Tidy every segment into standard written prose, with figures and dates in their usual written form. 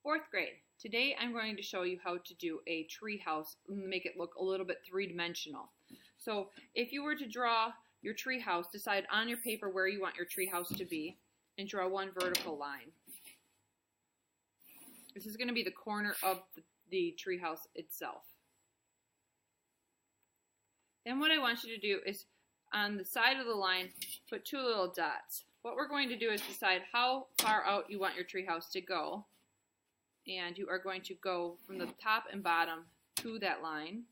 Fourth grade. Today I'm going to show you how to do a tree house and make it look a little bit three-dimensional. So if you were to draw your tree house, decide on your paper where you want your tree house to be and draw one vertical line. This is going to be the corner of the tree house itself. Then what I want you to do is on the side of the line put two little dots. What we're going to do is decide how far out you want your tree house to go. And you are going to go from the top and bottom to that line.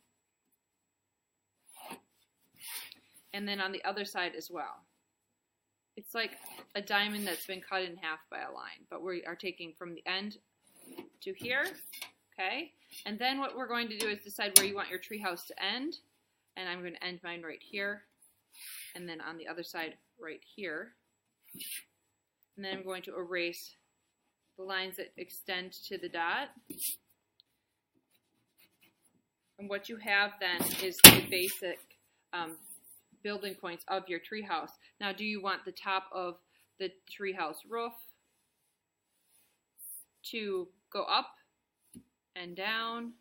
And then on the other side as well. It's like a diamond that's been cut in half by a line, but we are taking from the end to here, okay? And then what we're going to do is decide where you want your tree house to end. And I'm going to end mine right here. And then on the other side right here. And then I'm going to erase the lines that extend to the dot. And what you have then is the basic building points of your treehouse. Now, do you want the top of the treehouse roof to go up and down?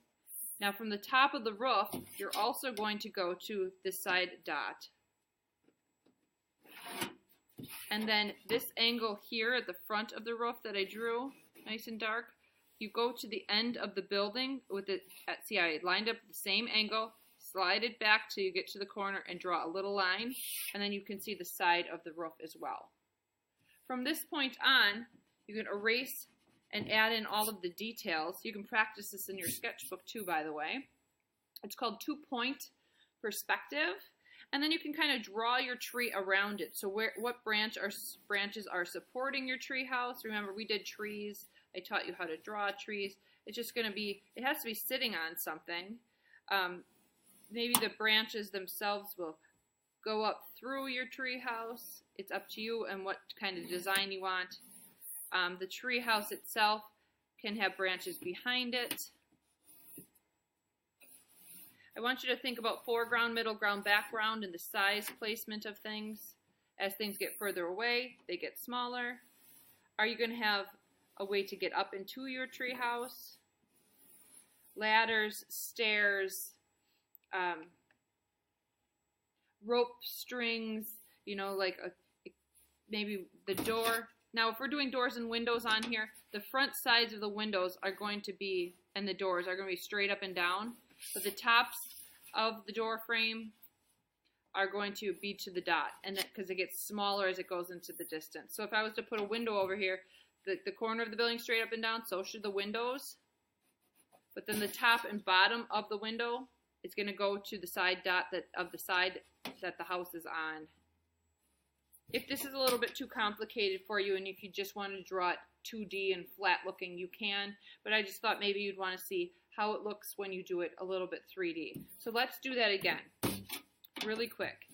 Now, from the top of the roof, you're also going to go to the side dot. And then this angle here at the front of the roof that I drew, nice and dark, you go to the end of the building with it. See, I lined up the same angle, slide it back till you get to the corner and draw a little line, and then you can see the side of the roof as well. From this point on, you can erase and add in all of the details. You can practice this in your sketchbook too, by the way. It's called two-point perspective. And then you can kind of draw your tree around it. So what branches are supporting your tree house? Remember, we did trees. I taught you how to draw trees. It's just going to be, it has to be sitting on something. Maybe the branches themselves will go up through your tree house. It's up to you and what kind of design you want. The tree house itself can have branches behind it. I want you to think about foreground, middle ground, background, and the size placement of things. As things get further away, they get smaller. Are you going to have a way to get up into your tree house? Ladders, stairs, rope strings, you know, like maybe the door. Now, if we're doing doors and windows on here, the front sides of the windows are going to be, and the doors are going to be straight up and down. But the tops of the door frame are going to be to the dot, and because it gets smaller as it goes into the distance. So if I was to put a window over here, the corner of the building straight up and down, so should the windows. But then the top and bottom of the window is going to go to the side dot of the side that the house is on. If this is a little bit too complicated for you, and if you just want to draw it 2D and flat looking, you can. But I just thought maybe you'd want to see how it looks when you do it a little bit 3D. So let's do that again, really quick.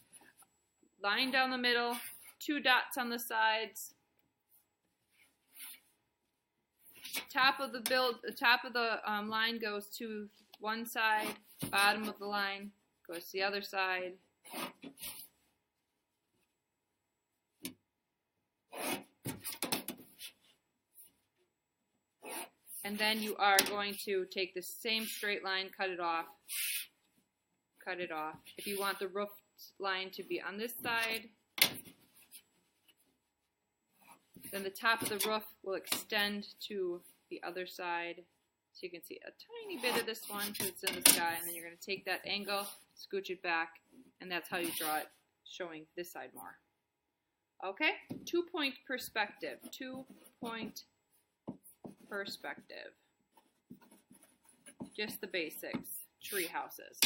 Line down the middle, two dots on the sides. Top of the line goes to one side. Bottom of the line goes to the other side. And then you are going to take the same straight line, cut it off. If you want the roof line to be on this side, then the top of the roof will extend to the other side. So you can see a tiny bit of this one because it's in the sky, and then you're going to take that angle, scooch it back, and that's how you draw it, showing this side more. Okay? Two-point perspective. Two-point perspective. Just the basics. Tree houses.